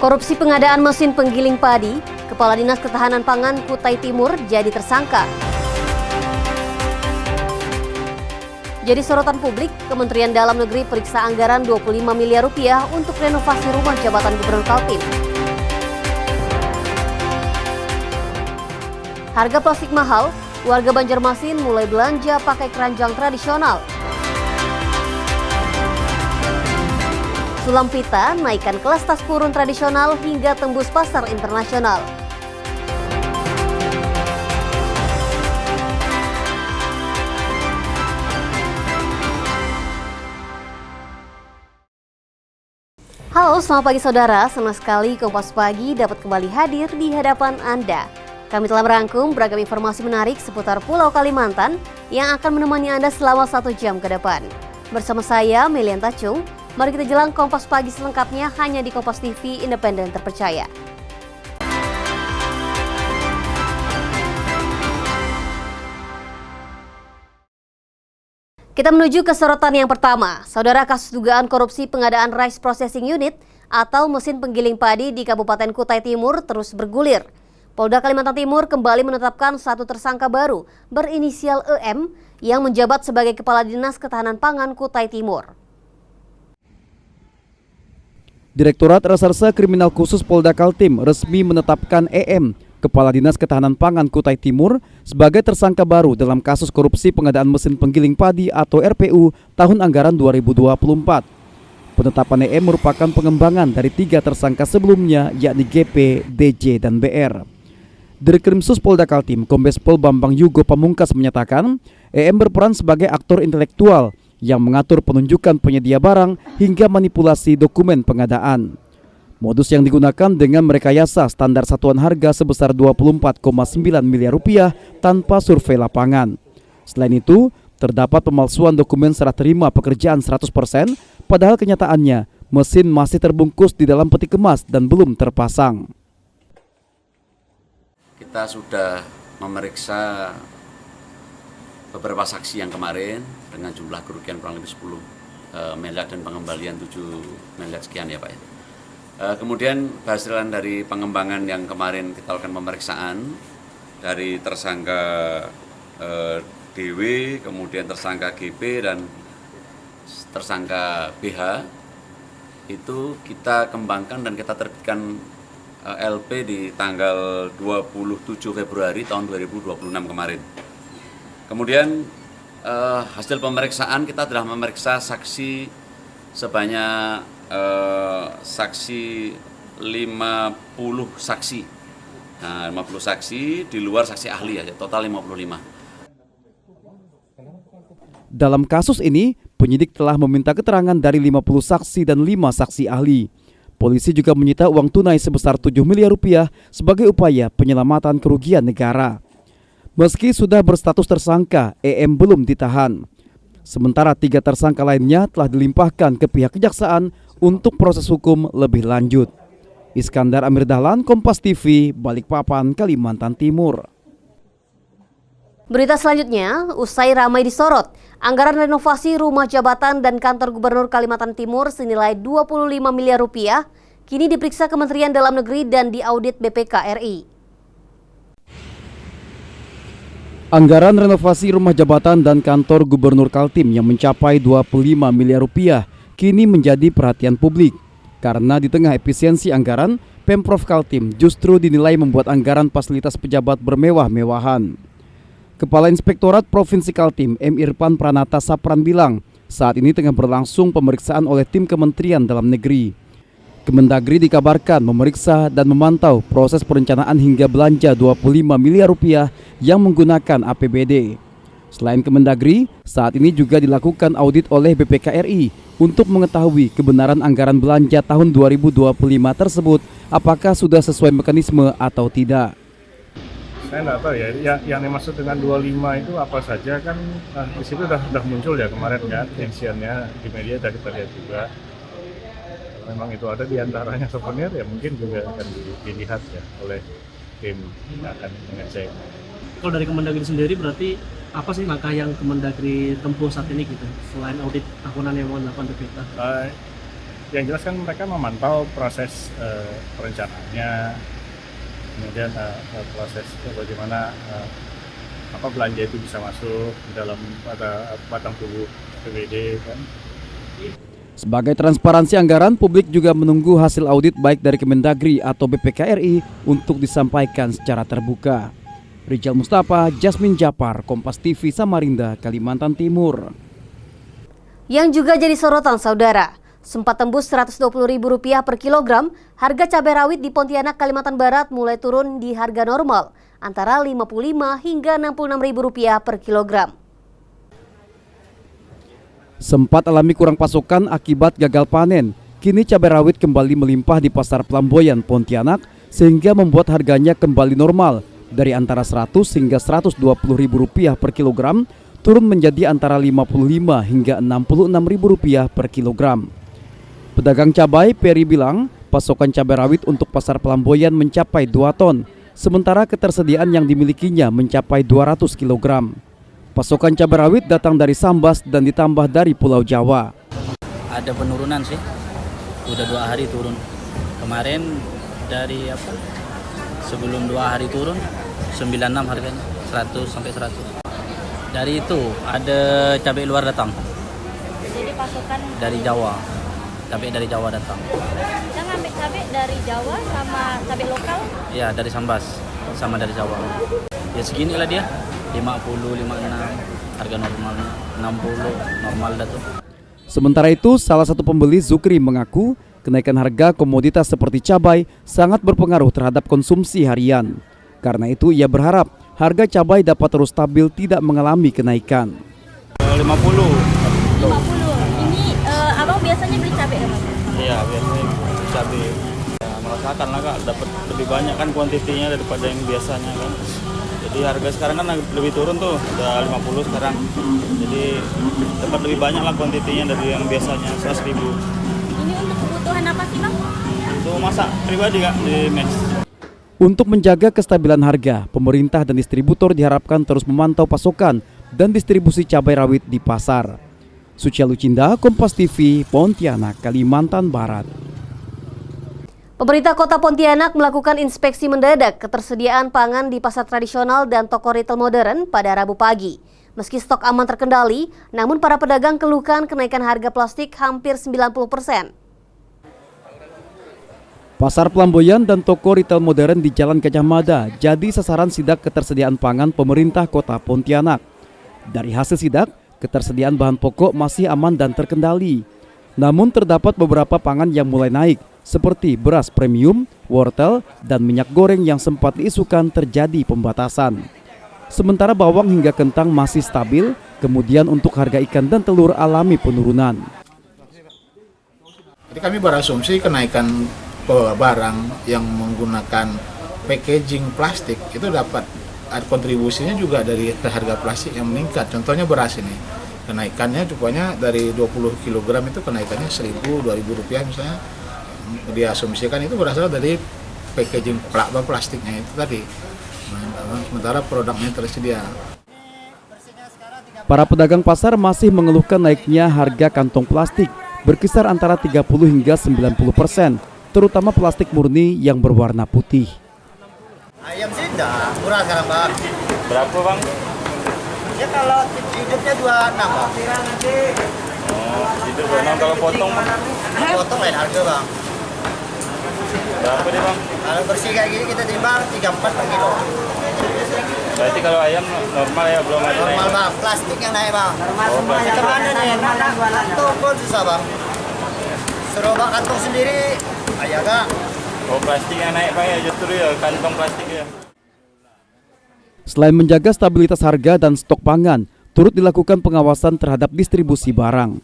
Korupsi pengadaan mesin penggiling padi, Kepala Dinas Ketahanan Pangan Kutai Timur jadi tersangka. Jadi sorotan publik, Kementerian Dalam Negeri periksa anggaran 25 miliar rupiah untuk renovasi rumah jabatan Gubernur Kaltim. Harga plastik mahal, warga Banjarmasin mulai belanja pakai keranjang tradisional. Sulam pita naikkan kelas tas purun tradisional hingga tembus pasar internasional. Halo, selamat pagi saudara. Senang sekali Kompas Pagi dapat kembali hadir di hadapan Anda. Kami telah merangkum beragam informasi menarik seputar Pulau Kalimantan yang akan menemani Anda selama 1 jam ke depan. Bersama saya, Melian Tacung, mari kita jelang Kompas Pagi selengkapnya hanya di Kompas TV Independen Terpercaya. Kita menuju ke sorotan yang pertama. Saudara, kasus dugaan korupsi pengadaan rice processing unit atau mesin penggiling padi di Kabupaten Kutai Timur terus bergulir. Polda Kalimantan Timur kembali menetapkan satu tersangka baru berinisial EM yang menjabat sebagai Kepala Dinas Ketahanan Pangan Kutai Timur. Direktorat Reserse Kriminal Khusus Polda Kaltim resmi menetapkan EM, Kepala Dinas Ketahanan Pangan Kutai Timur, sebagai tersangka baru dalam kasus korupsi pengadaan mesin penggiling padi atau RPU tahun anggaran 2024. Penetapan EM merupakan pengembangan dari 3 tersangka sebelumnya, yakni GP, DJ, dan BR. Direkrimsus Polda Kaltim, Kombes Pol Bambang Yugo Pamungkas menyatakan, EM berperan sebagai aktor intelektual yang mengatur penunjukan penyedia barang hingga manipulasi dokumen pengadaan. Modus yang digunakan dengan merekayasa standar satuan harga sebesar 24,9 miliar rupiah tanpa survei lapangan. Selain itu, terdapat pemalsuan dokumen serah terima pekerjaan 100%, padahal kenyataannya mesin masih terbungkus di dalam peti kemas dan belum terpasang. Kita sudah memeriksa beberapa saksi yang kemarin dengan jumlah kerugian kurang lebih 10 miliar dan pengembalian 7 miliar sekian ya Pak ya. Kemudian kehasilan dari pengembangan yang kemarin kita lakukan pemeriksaan dari tersangka DW, kemudian tersangka GP dan tersangka BH, itu kita kembangkan dan kita terbitkan LP di tanggal 27 Februari tahun 2026 kemarin. Kemudian hasil pemeriksaan kita telah memeriksa saksi sebanyak saksi 50 saksi. Nah, 50 saksi di luar saksi ahli ya, total 55. Dalam kasus ini, penyidik telah meminta keterangan dari 50 saksi dan 5 saksi ahli. Polisi juga menyita uang tunai sebesar 7 miliar rupiah sebagai upaya penyelamatan kerugian negara. Meski sudah berstatus tersangka, EM belum ditahan. Sementara 3 tersangka lainnya telah dilimpahkan ke pihak kejaksaan untuk proses hukum lebih lanjut. Iskandar Amir Dahlan, Kompas TV, Balikpapan, Kalimantan Timur. Berita selanjutnya, usai ramai disorot, anggaran renovasi rumah jabatan dan kantor Gubernur Kalimantan Timur senilai 25 miliar rupiah kini diperiksa Kementerian Dalam Negeri dan diaudit BPK RI. Anggaran renovasi rumah jabatan dan kantor Gubernur Kaltim yang mencapai 25 miliar rupiah kini menjadi perhatian publik. Karena di tengah efisiensi anggaran, Pemprov Kaltim justru dinilai membuat anggaran fasilitas pejabat bermewah-mewahan. Kepala Inspektorat Provinsi Kaltim, M. Irfan Pranata Sapran bilang, saat ini tengah berlangsung pemeriksaan oleh tim Kementerian Dalam Negeri. Kemendagri dikabarkan memeriksa dan memantau proses perencanaan hingga belanja 25 miliar rupiah yang menggunakan APBD. Selain Kemendagri, saat ini juga dilakukan audit oleh BPK RI untuk mengetahui kebenaran anggaran belanja tahun 2025 tersebut apakah sudah sesuai mekanisme atau tidak. Saya nggak tahu ya, yang dimaksud dengan 25 itu apa saja kan di situ udah muncul ya kemarin kan, tensionnya di media sudah kita lihat juga. Memang itu ada di antaranya souvenir ya mungkin juga akan dilihat ya oleh tim yang akan mengecek. Kalau dari Kemendagri sendiri berarti apa sih langkah yang Kemendagri tempuh saat ini gitu selain audit tahunan yang mau dilakukan BPK? yang jelas kan mereka memantau proses perencanaannya, kemudian proses bagaimana belanja itu bisa masuk di dalam batang tubuh APBD kan. Sebagai transparansi anggaran, publik juga menunggu hasil audit baik dari Kemendagri atau BPK RI untuk disampaikan secara terbuka. Rijal Mustafa, Jasmine Japar, Kompas TV, Samarinda, Kalimantan Timur. Yang juga jadi sorotan saudara, sempat tembus Rp120.000 per kilogram, harga cabai rawit di Pontianak, Kalimantan Barat mulai turun di harga normal, antara Rp55 hingga Rp66.000 per kilogram. Sempat alami kurang pasokan akibat gagal panen, kini cabai rawit kembali melimpah di Pasar Pelamboyan, Pontianak, sehingga membuat harganya kembali normal dari antara Rp100 hingga Rp120.000 per kilogram, turun menjadi antara Rp55 hingga Rp66.000 per kilogram. Pedagang cabai Peri bilang, pasokan cabai rawit untuk Pasar Pelamboyan mencapai 2 ton, sementara ketersediaan yang dimilikinya mencapai 200 kilogram. Pasokan cabai rawit datang dari Sambas dan ditambah dari Pulau Jawa. Ada penurunan sih, udah 2 hari turun. Kemarin dari sebelum 2 hari turun 96 harganya, 100 sampai 100. Dari itu ada cabai luar datang. Jadi pasokan dari Jawa, cabai dari Jawa datang. kita ngambil cabai dari Jawa sama cabai lokal. Ya dari Sambas sama dari Jawa. Ya segini lah dia, 50, 56, harga normalnya 60, normal dah tuh. Sementara itu, salah satu pembeli Zukri mengaku kenaikan harga komoditas seperti cabai sangat berpengaruh terhadap konsumsi harian. Karena itu ia berharap harga cabai dapat terus stabil, tidak mengalami kenaikan. 50. 50. Ini abang biasanya beli cabai apa? Iya biasanya cabai. Ya, merasakan lah Kak, dapat lebih banyak kan kuantitinya daripada yang biasanya kan. Jadi harga sekarang kan lebih turun tuh, udah 50 sekarang. Jadi dapat lebih banyak lah kuantitinya dari yang biasanya 100.000. Ini untuk kebutuhan apa sih bang? Untuk masak pribadi Kak di mes. Untuk menjaga kestabilan harga, pemerintah dan distributor diharapkan terus memantau pasokan dan distribusi cabai rawit di pasar. Sucia Lucinda, Kompas TV, Pontianak, Kalimantan Barat. Pemerintah Kota Pontianak melakukan inspeksi mendadak ketersediaan pangan di pasar tradisional dan toko retail modern pada Rabu pagi. Meski stok aman terkendali, namun para pedagang keluhkan kenaikan harga plastik hampir 90%. Pasar Pelamboyan dan toko retail modern di Jalan Gajah Mada jadi sasaran sidak ketersediaan pangan pemerintah Kota Pontianak. Dari hasil sidak, ketersediaan bahan pokok masih aman dan terkendali. Namun terdapat beberapa pangan yang mulai naik, seperti beras premium, wortel, dan minyak goreng yang sempat diisukan terjadi pembatasan. Sementara bawang hingga kentang masih stabil, kemudian untuk harga ikan dan telur alami penurunan. Jadi kami berasumsi kenaikan barang yang menggunakan packaging plastik itu dapat ada kontribusinya juga dari harga plastik yang meningkat. Contohnya beras ini, kenaikannya rupanya dari 20 kg itu kenaikannya Rp1.000-Rp2.000 misalnya. Diasumsikan itu berasal dari packaging plastiknya itu tadi. Sementara produknya tersedia. Para pedagang pasar masih mengeluhkan naiknya harga kantong plastik berkisar antara 30 hingga 90%, terutama plastik murni yang berwarna putih. Ayam sih enggak, murah sekarang Bang. Berapa Bang? Ya kalau hidupnya 26 Bang. Oh, hidup 26 kalau potong Bang. Potong lain harga Bang. Berapa deh Bang? Kalau bersih kayak gini kita timbang 34 per kilo. Berarti kalau ayam normal ya, belum ada Normal naik. Bang, plastik yang naik Bang. Oh, plastik. Kemana nih? Kantong pun susah Bang. Suruh Bang kantong sendiri, ayah Kak. Oh, plastik yang naik Bang ya, justru ya, kantong plastik ya. Selain menjaga stabilitas harga dan stok pangan, turut dilakukan pengawasan terhadap distribusi barang.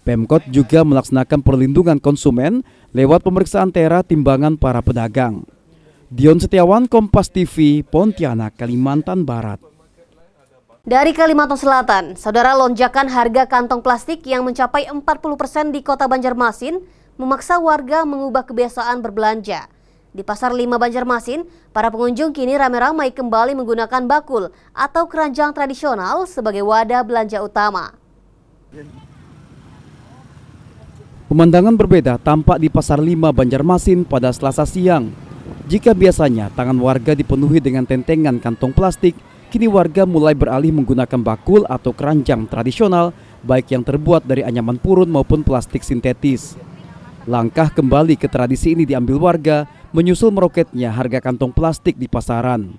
Pemkot juga melaksanakan perlindungan konsumen lewat pemeriksaan tera timbangan para pedagang. Dion Setiawan, Kompas TV, Pontianak, Kalimantan Barat. Dari Kalimantan Selatan, saudara, lonjakan harga kantong plastik yang mencapai 40% di Kota Banjarmasin memaksa warga mengubah kebiasaan berbelanja. Di Pasar 5 Banjarmasin, para pengunjung kini ramai-ramai kembali menggunakan bakul atau keranjang tradisional sebagai wadah belanja utama. Pemandangan berbeda tampak di Pasar 5 Banjarmasin pada Selasa siang. Jika biasanya tangan warga dipenuhi dengan tentengan kantong plastik, kini warga mulai beralih menggunakan bakul atau keranjang tradisional, baik yang terbuat dari anyaman purun maupun plastik sintetis. Langkah kembali ke tradisi ini diambil warga menyusul meroketnya harga kantong plastik di pasaran.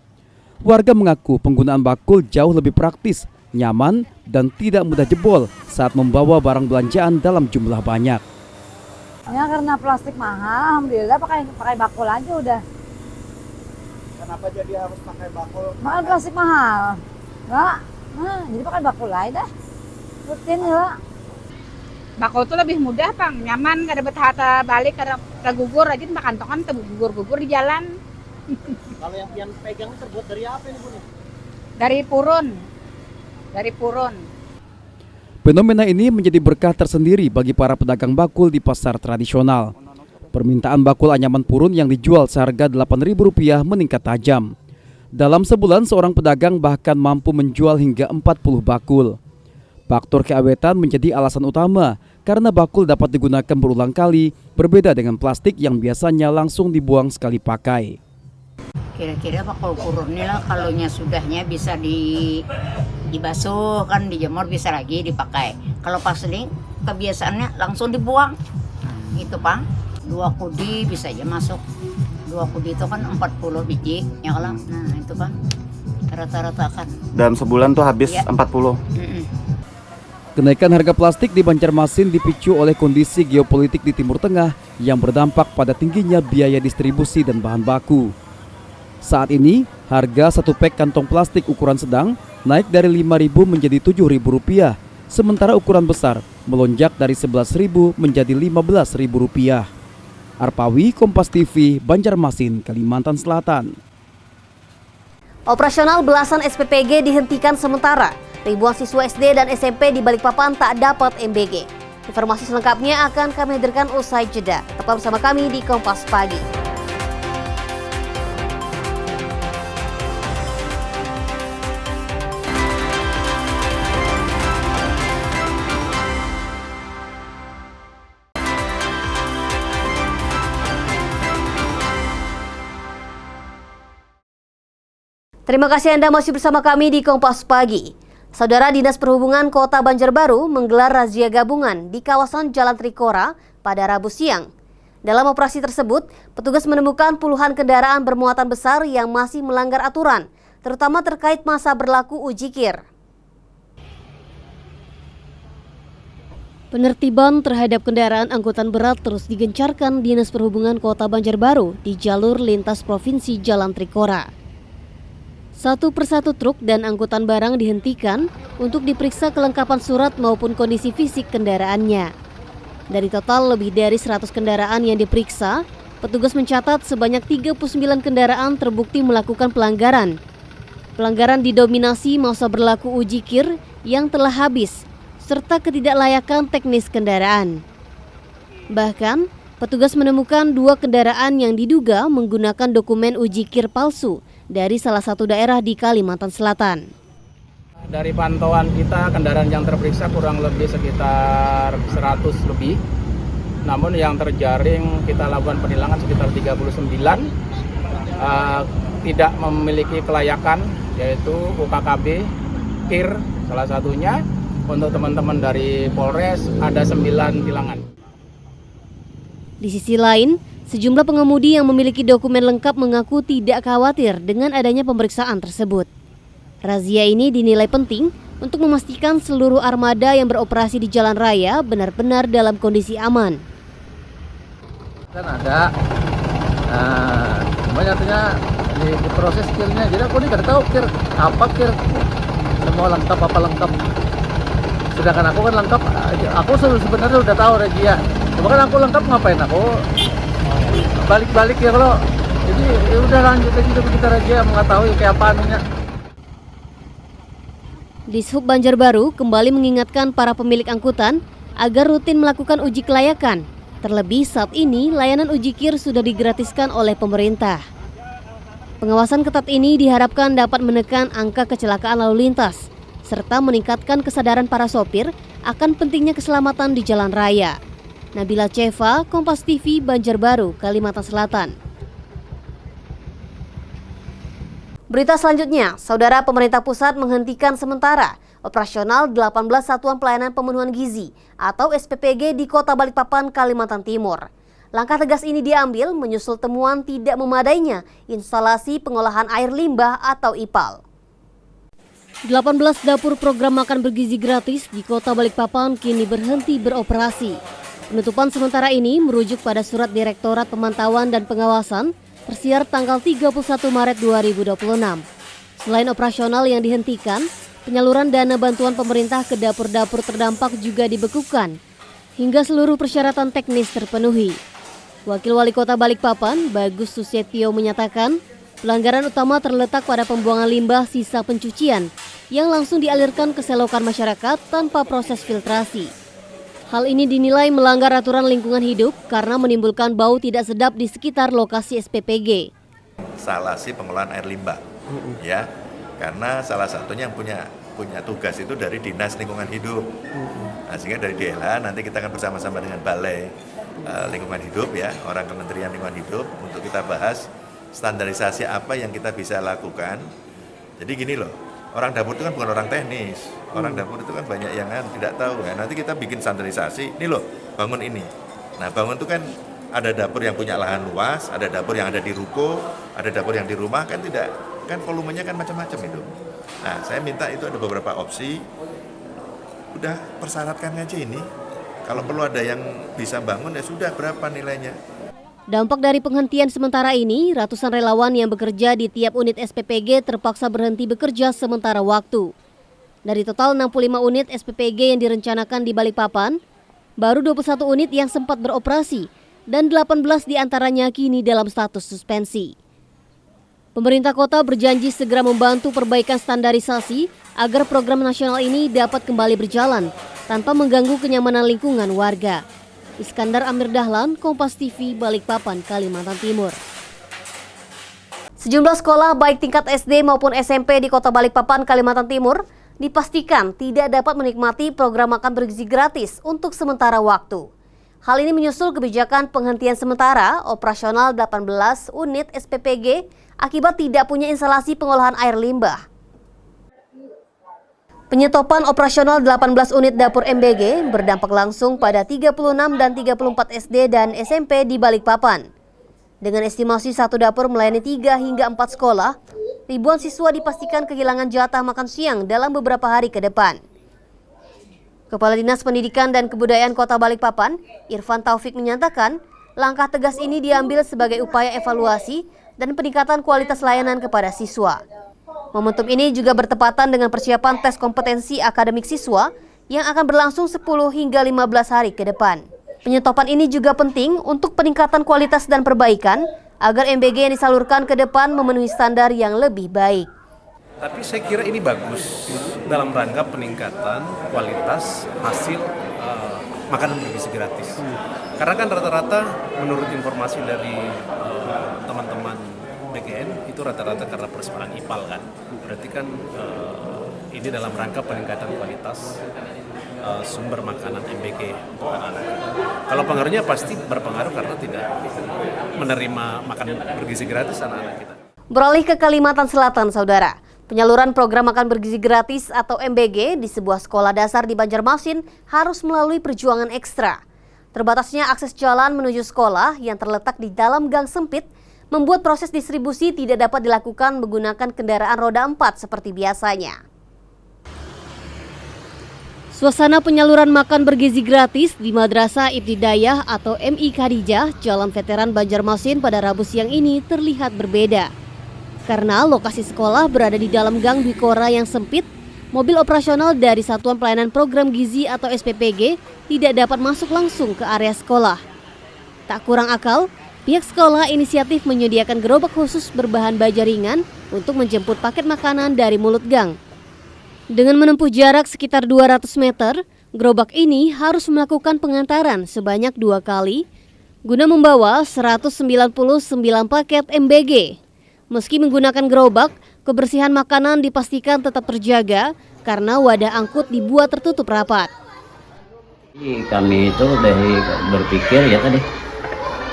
Warga mengaku penggunaan bakul jauh lebih praktis, nyaman, dan tidak mudah jebol saat membawa barang belanjaan dalam jumlah banyak. Ya karena plastik mahal, alhamdulillah pakai bakul aja udah. Kenapa jadi harus pakai bakul? Mahal plastik mahal. Enggak, jadi pakai bakul aja dah. Rutin ya. Bakul tuh lebih mudah, Bang. Nyaman, gak ada betahata balik, karena gugur aja makan tongan gugur-gugur di jalan. Kalau yang pian pegang terbuat dari apa ini, Bu? Dari purun. Dari purun. Fenomena ini menjadi berkah tersendiri bagi para pedagang bakul di pasar tradisional. Permintaan bakul anyaman purun yang dijual seharga Rp8.000 meningkat tajam. Dalam sebulan seorang pedagang bahkan mampu menjual hingga 40 bakul. Faktor keawetan menjadi alasan utama karena bakul dapat digunakan berulang kali, berbeda dengan plastik yang biasanya langsung dibuang sekali pakai. Kira-kira bakul purun ini lah kalau sudahnya bisa dibasuh kan, dijemur bisa lagi dipakai. Kalau plastik kebiasaannya langsung dibuang. Itu Pak, 2 kudi bisa aja masuk. 2 kudi itu kan 40 biji ya kalau. Nah itu Pak, rata-rata kan. Dalam sebulan tuh habis ya. 40. Kenaikan harga plastik di Banjarmasin dipicu oleh kondisi geopolitik di Timur Tengah yang berdampak pada tingginya biaya distribusi dan bahan baku. Saat ini, harga 1 pek kantong plastik ukuran sedang naik dari Rp5.000 menjadi Rp7.000, sementara ukuran besar melonjak dari Rp11.000 menjadi Rp15.000. Arpawi, Kompas TV, Banjarmasin, Kalimantan Selatan. Operasional belasan SPPG dihentikan sementara. Ribuan siswa SD dan SMP di Balikpapan tak dapat MBG. Informasi selengkapnya akan kami hadirkan usai jeda. Tetap bersama kami di Kompas Pagi. Terima kasih Anda masih bersama kami di Kompas Pagi. Saudara, Dinas Perhubungan Kota Banjarbaru menggelar razia gabungan di kawasan Jalan Trikora pada Rabu siang. Dalam operasi tersebut, petugas menemukan puluhan kendaraan bermuatan besar yang masih melanggar aturan, terutama terkait masa berlaku ujikir. Penertiban terhadap kendaraan angkutan berat terus digencarkan Dinas Perhubungan Kota Banjarbaru di jalur lintas provinsi Jalan Trikora. Satu persatu truk dan angkutan barang dihentikan untuk diperiksa kelengkapan surat maupun kondisi fisik kendaraannya. Dari total lebih dari 100 kendaraan yang diperiksa, petugas mencatat sebanyak 39 kendaraan terbukti melakukan pelanggaran. Pelanggaran didominasi masa berlaku ujikir yang telah habis, serta ketidaklayakan teknis kendaraan. Bahkan, petugas menemukan 2 kendaraan yang diduga menggunakan dokumen ujikir palsu dari salah satu daerah di Kalimantan Selatan. Dari pantauan kita, kendaraan yang terperiksa kurang lebih sekitar 100 lebih. Namun yang terjaring kita lakukan penilangan sekitar 39, tidak memiliki kelayakan, yaitu UKKB, KIR salah satunya. Untuk teman-teman dari Polres ada 9 tilangan. Di sisi lain, sejumlah pengemudi yang memiliki dokumen lengkap mengaku tidak khawatir dengan adanya pemeriksaan tersebut. Razia ini dinilai penting untuk memastikan seluruh armada yang beroperasi di jalan raya benar-benar dalam kondisi aman. Kan ada, cuma nyatanya di proses kirnya, jadi aku ini gak tahu kir apa kir, semua lengkap apa lengkap. Sedangkan aku kan lengkap, aku sebenarnya udah tahu razia. Cuma kan aku lengkap ngapain aku balik-balik ya kalau. Jadi ya udah lanjut aja kita razia mengetahui kayak apa anunya. Dishub Banjarbaru kembali mengingatkan para pemilik angkutan agar rutin melakukan uji kelayakan. Terlebih saat ini layanan ujikir sudah digratiskan oleh pemerintah. Pengawasan ketat ini diharapkan dapat menekan angka kecelakaan lalu lintas serta meningkatkan kesadaran para sopir akan pentingnya keselamatan di jalan raya. Nabila Ceva, Kompas TV, Banjarbaru, Kalimantan Selatan. Berita selanjutnya, Saudara, pemerintah pusat menghentikan sementara operasional 18 Satuan Pelayanan Pemenuhan Gizi atau SPPG di Kota Balikpapan, Kalimantan Timur. Langkah tegas ini diambil menyusul temuan tidak memadainya instalasi pengolahan air limbah atau IPAL. 18 dapur program makan bergizi gratis di Kota Balikpapan kini berhenti beroperasi. Penutupan sementara ini merujuk pada surat Direktorat Pemantauan dan Pengawasan tersiar tanggal 31 Maret 2026. Selain operasional yang dihentikan, penyaluran dana bantuan pemerintah ke dapur-dapur terdampak juga dibekukan hingga seluruh persyaratan teknis terpenuhi. Wakil Wali Kota Balikpapan, Bagus Susetio, menyatakan pelanggaran utama terletak pada pembuangan limbah sisa pencucian yang langsung dialirkan ke selokan masyarakat tanpa proses filtrasi. Hal ini dinilai melanggar aturan lingkungan hidup karena menimbulkan bau tidak sedap di sekitar lokasi SPPG. Instalasi pengolahan air limbah, ya, karena salah satunya yang punya tugas itu dari Dinas Lingkungan Hidup. Nah, sehingga dari DLH nanti kita akan bersama-sama dengan Balai Lingkungan Hidup, ya, orang Kementerian Lingkungan Hidup, untuk kita bahas standarisasi apa yang kita bisa lakukan. Jadi gini loh, orang dapur itu kan bukan orang teknis. Orang dapur itu kan banyak yang tidak tahu. Ya. Nanti kita bikin standarisasi, ini loh, bangun ini. Nah, bangun itu kan ada dapur yang punya lahan luas, ada dapur yang ada di ruko, ada dapur yang di rumah, kan tidak, kan volumenya kan macam-macam itu. Nah, saya minta itu ada beberapa opsi. Udah persyaratkan aja ini. Kalau perlu ada yang bisa bangun, ya sudah, berapa nilainya. Dampak dari penghentian sementara ini, ratusan relawan yang bekerja di tiap unit SPPG terpaksa berhenti bekerja sementara waktu. Dari total 65 unit SPPG yang direncanakan di Balikpapan, baru 21 unit yang sempat beroperasi dan 18 diantaranya kini dalam status suspensi. Pemerintah kota berjanji segera membantu perbaikan standarisasi agar program nasional ini dapat kembali berjalan tanpa mengganggu kenyamanan lingkungan warga. Iskandar Amir Dahlan, Kompas TV, Balikpapan, Kalimantan Timur. Sejumlah sekolah baik tingkat SD maupun SMP di Kota Balikpapan, Kalimantan Timur dipastikan tidak dapat menikmati program makan bergizi gratis untuk sementara waktu. Hal ini menyusul kebijakan penghentian sementara operasional 18 unit SPPG akibat tidak punya instalasi pengolahan air limbah. Penyetopan operasional 18 unit dapur MBG berdampak langsung pada 36 dan 34 SD dan SMP di Balikpapan. Dengan estimasi satu dapur melayani 3 hingga 4 sekolah, ribuan siswa dipastikan kehilangan jatah makan siang dalam beberapa hari ke depan. Kepala Dinas Pendidikan dan Kebudayaan Kota Balikpapan, Irfan Taufik, menyatakan langkah tegas ini diambil sebagai upaya evaluasi dan peningkatan kualitas layanan kepada siswa. Momentum ini juga bertepatan dengan persiapan tes kompetensi akademik siswa yang akan berlangsung 10 hingga 15 hari ke depan. Penyetopan ini juga penting untuk peningkatan kualitas dan perbaikan agar MBG yang disalurkan ke depan memenuhi standar yang lebih baik. Tapi saya kira ini bagus dalam rangka peningkatan kualitas hasil makanan bergizi gratis. Karena kan rata-rata menurut informasi dari teman-teman BGN itu rata-rata karena persoalan IPAL kan. Berarti kan ini dalam rangka peningkatan kualitas sumber makanan MBG untuk anak-anak. Kalau pengaruhnya pasti berpengaruh karena tidak menerima makanan bergizi gratis anak-anak kita. Beralih ke Kalimantan Selatan, Saudara. Penyaluran program makan bergizi gratis atau MBG di sebuah sekolah dasar di Banjarmasin harus melalui perjuangan ekstra. Terbatasnya akses jalan menuju sekolah yang terletak di dalam gang sempit membuat proses distribusi tidak dapat dilakukan menggunakan kendaraan roda 4 seperti biasanya. Suasana penyaluran makan bergizi gratis di Madrasah Ibtidaiyah atau MI Khadijah, Jalan Veteran Banjarmasin pada Rabu siang ini terlihat berbeda. Karena lokasi sekolah berada di dalam gang Bikora yang sempit, mobil operasional dari Satuan Pelayanan Program Gizi atau SPPG tidak dapat masuk langsung ke area sekolah. Tak kurang akal, pihak sekolah inisiatif menyediakan gerobak khusus berbahan baja ringan untuk menjemput paket makanan dari mulut gang. Dengan menempuh jarak sekitar 200 meter, gerobak ini harus melakukan pengantaran sebanyak 2 kali guna membawa 199 paket MBG. Meski menggunakan gerobak, kebersihan makanan dipastikan tetap terjaga karena wadah angkut dibuat tertutup rapat. Kami itu dari berpikir ya tadi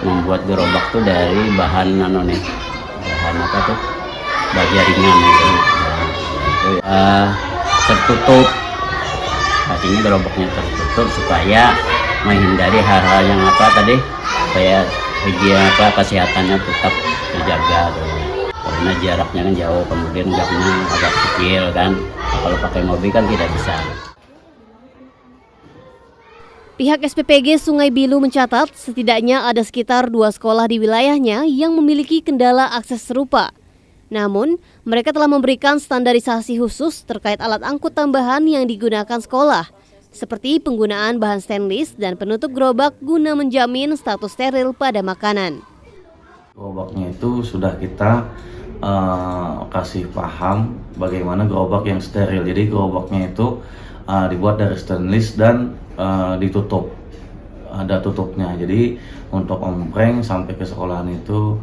membuat gerobak tuh dari bahan bahan apa tuh, baja ringan gitu. Tertutup, artinya gerobaknya tertutup supaya menghindari hal-hal yang supaya kesehatannya tetap terjaga tuh. Karena jaraknya kan jauh, kemudian jaknya agak kecil kan, kalau pakai mobil kan tidak bisa. Pihak SPPG Sungai Bilu mencatat setidaknya ada sekitar 2 sekolah di wilayahnya yang memiliki kendala akses serupa. Namun, mereka telah memberikan standarisasi khusus terkait alat angkut tambahan yang digunakan sekolah, seperti penggunaan bahan stainless dan penutup gerobak guna menjamin status steril pada makanan. Gerobaknya itu sudah kita kasih paham bagaimana gerobak yang steril. Jadi gerobaknya itu dibuat dari stainless dan ditutup, ada tutupnya. Jadi untuk ompreng sampai ke sekolahan itu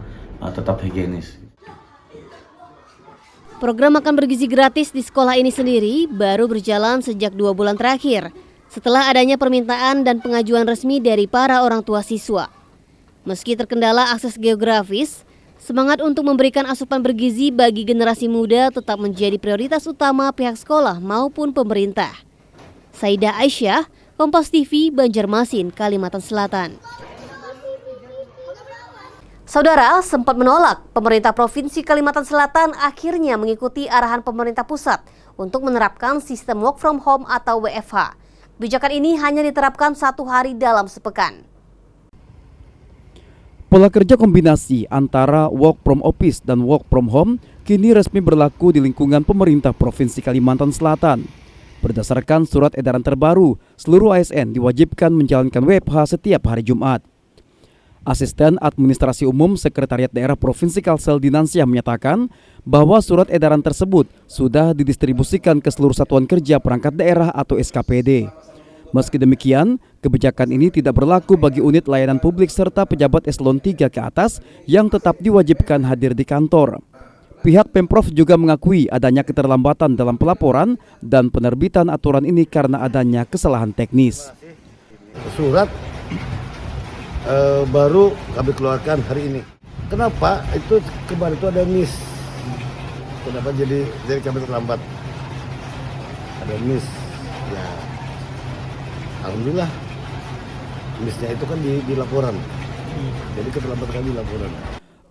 tetap higienis. Program makan bergizi gratis di sekolah ini sendiri baru berjalan sejak 2 bulan terakhir, setelah adanya permintaan dan pengajuan resmi dari para orang tua siswa. Meski terkendala akses geografis, semangat untuk memberikan asupan bergizi bagi generasi muda tetap menjadi prioritas utama pihak sekolah maupun pemerintah. Saidah Aisyah, Kompas TV, Banjarmasin, Kalimantan Selatan. Saudara, sempat menolak, pemerintah Provinsi Kalimantan Selatan akhirnya mengikuti arahan pemerintah pusat untuk menerapkan sistem work from home atau WFH. Kebijakan ini hanya diterapkan 1 hari dalam sepekan. Pola kerja kombinasi antara work from office dan work from home kini resmi berlaku di lingkungan pemerintah Provinsi Kalimantan Selatan. Berdasarkan surat edaran terbaru, seluruh ASN diwajibkan menjalankan WFH setiap hari Jumat. Asisten Administrasi Umum Sekretariat Daerah Provinsi Kalsel Dinansyah menyatakan bahwa surat edaran tersebut sudah didistribusikan ke seluruh satuan kerja perangkat daerah atau SKPD. Meski demikian, kebijakan ini tidak berlaku bagi unit layanan publik serta pejabat eselon 3 ke atas yang tetap diwajibkan hadir di kantor. Pihak Pemprov juga mengakui adanya keterlambatan dalam pelaporan dan penerbitan aturan ini karena adanya kesalahan teknis. Surat baru kami keluarkan hari ini. Kenapa? Itu kemarin itu ada miss. Kenapa jadi kami terlambat? Ada miss. Ya, alhamdulillah. Missnya itu kan di laporan. Jadi keterlambatan di laporan.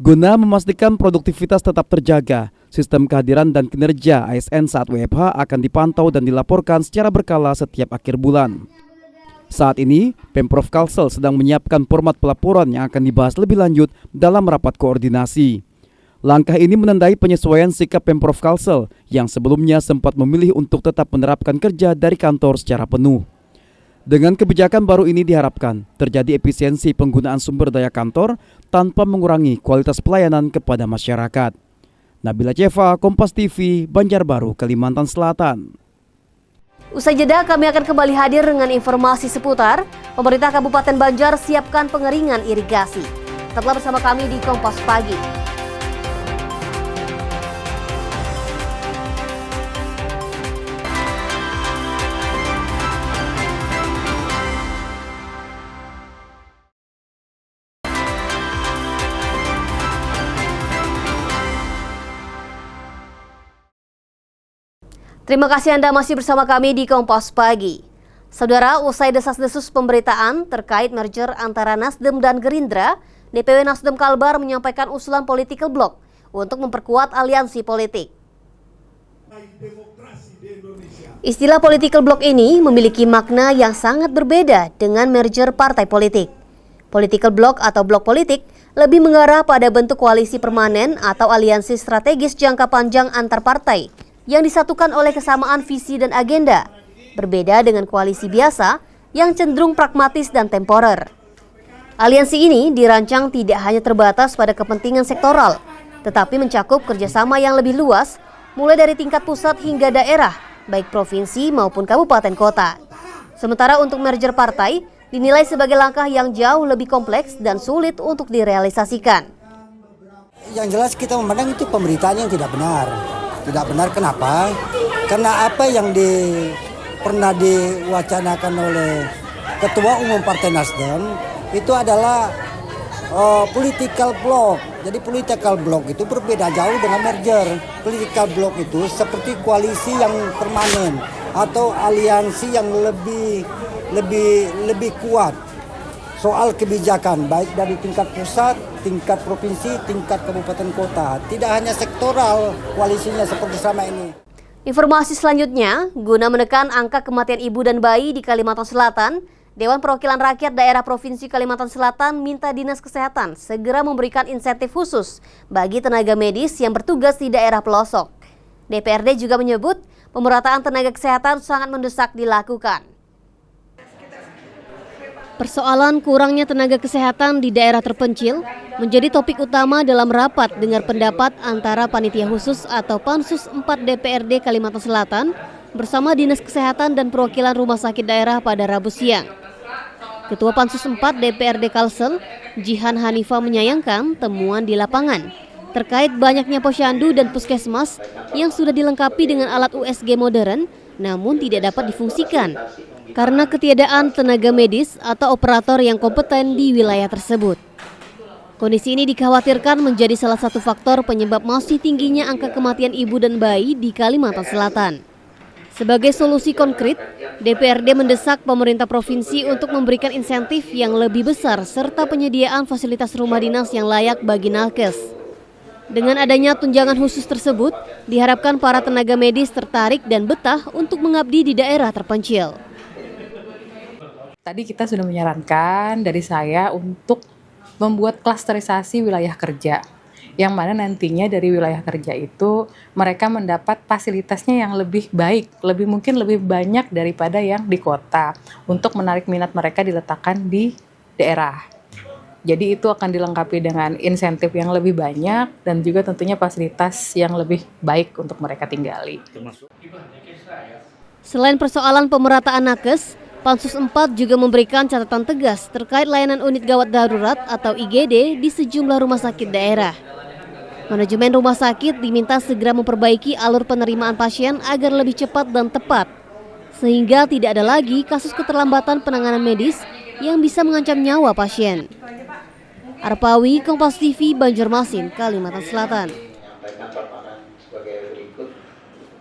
Guna memastikan produktivitas tetap terjaga, sistem kehadiran dan kinerja ASN saat WFH akan dipantau dan dilaporkan secara berkala setiap akhir bulan. Saat ini, Pemprov Kalsel sedang menyiapkan format pelaporan yang akan dibahas lebih lanjut dalam rapat koordinasi. Langkah ini menandai penyesuaian sikap Pemprov Kalsel yang sebelumnya sempat memilih untuk tetap menerapkan kerja dari kantor secara penuh. Dengan kebijakan baru ini diharapkan terjadi efisiensi penggunaan sumber daya kantor tanpa mengurangi kualitas pelayanan kepada masyarakat. Nabila Ceva, Kompas TV, Banjarbaru, Kalimantan Selatan. Usai jeda, kami akan kembali hadir dengan informasi seputar pemerintah Kabupaten Banjar siapkan pengeringan irigasi. Tetaplah bersama kami di Kompas Pagi. Terima kasih Anda masih bersama kami di Kompas Pagi. Saudara, usai desas-desus pemberitaan terkait merger antara Nasdem dan Gerindra, DPW Nasdem Kalbar menyampaikan usulan political block untuk memperkuat aliansi politik. Istilah political block ini memiliki makna yang sangat berbeda dengan merger partai politik. Political block atau blok politik lebih mengarah pada bentuk koalisi permanen atau aliansi strategis jangka panjang antar partai yang disatukan oleh kesamaan visi dan agenda, berbeda dengan koalisi biasa yang cenderung pragmatis dan temporer. Aliansi ini dirancang tidak hanya terbatas pada kepentingan sektoral, tetapi mencakup kerjasama yang lebih luas, mulai dari tingkat pusat hingga daerah, baik provinsi maupun kabupaten kota. Sementara untuk merger partai, dinilai sebagai langkah yang jauh lebih kompleks dan sulit untuk direalisasikan. Yang jelas kita memandang itu pemberitaan yang tidak benar. Tidak benar kenapa? Karena apa yang pernah diwacanakan oleh Ketua Umum Partai Nasdem itu adalah political block. Jadi political block itu berbeda jauh dengan merger. Political block itu seperti koalisi yang permanen atau aliansi yang lebih kuat soal kebijakan baik dari tingkat pusat, tingkat provinsi, tingkat kabupaten kota. Tidak hanya sektoral koalisinya seperti selama ini. Informasi selanjutnya, guna menekan angka kematian ibu dan bayi di Kalimantan Selatan, Dewan Perwakilan Rakyat Daerah Provinsi Kalimantan Selatan minta Dinas Kesehatan segera memberikan insentif khusus bagi tenaga medis yang bertugas di daerah pelosok. DPRD juga menyebut pemerataan tenaga kesehatan sangat mendesak dilakukan. Persoalan kurangnya tenaga kesehatan di daerah terpencil menjadi topik utama dalam rapat dengar pendapat antara Panitia Khusus atau Pansus 4 DPRD Kalimantan Selatan bersama Dinas Kesehatan dan Perwakilan Rumah Sakit Daerah pada Rabu siang. Ketua Pansus 4 DPRD Kalsel, Jihan Hanifa menyayangkan temuan di lapangan terkait banyaknya posyandu dan puskesmas yang sudah dilengkapi dengan alat USG modern namun tidak dapat difungsikan karena ketiadaan tenaga medis atau operator yang kompeten di wilayah tersebut. Kondisi ini dikhawatirkan menjadi salah satu faktor penyebab masih tingginya angka kematian ibu dan bayi di Kalimantan Selatan. Sebagai solusi konkret, DPRD mendesak pemerintah provinsi untuk memberikan insentif yang lebih besar serta penyediaan fasilitas rumah dinas yang layak bagi nakes. Dengan adanya tunjangan khusus tersebut, diharapkan para tenaga medis tertarik dan betah untuk mengabdi di daerah terpencil. Tadi kita sudah menyarankan dari saya untuk membuat klasterisasi wilayah kerja, yang mana nantinya dari wilayah kerja itu mereka mendapat fasilitasnya yang lebih baik, mungkin lebih banyak daripada yang di kota, untuk menarik minat mereka diletakkan di daerah. Jadi itu akan dilengkapi dengan insentif yang lebih banyak dan juga tentunya fasilitas yang lebih baik untuk mereka tinggali. Selain persoalan pemerataan nakes, Pansus 4 juga memberikan catatan tegas terkait layanan unit gawat darurat atau IGD di sejumlah rumah sakit daerah. Manajemen rumah sakit diminta segera memperbaiki alur penerimaan pasien agar lebih cepat dan tepat, sehingga tidak ada lagi kasus keterlambatan penanganan medis yang bisa mengancam nyawa pasien. Arpawi, Kompas TV, Banjarmasin, Kalimantan Selatan.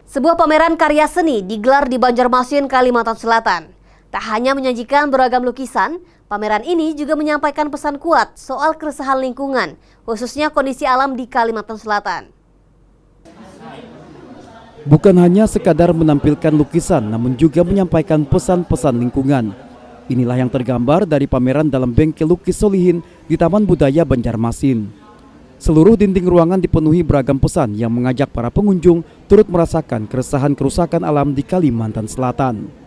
Sebuah pameran karya seni digelar di Banjarmasin, Kalimantan Selatan. Tak hanya menyajikan beragam lukisan, pameran ini juga menyampaikan pesan kuat soal keresahan lingkungan, khususnya kondisi alam di Kalimantan Selatan. Bukan hanya sekadar menampilkan lukisan, namun juga menyampaikan pesan-pesan lingkungan. Inilah yang tergambar dari pameran dalam bengkel lukis Solihin di Taman Budaya Banjarmasin. Seluruh dinding ruangan dipenuhi beragam pesan yang mengajak para pengunjung turut merasakan keresahan kerusakan alam di Kalimantan Selatan.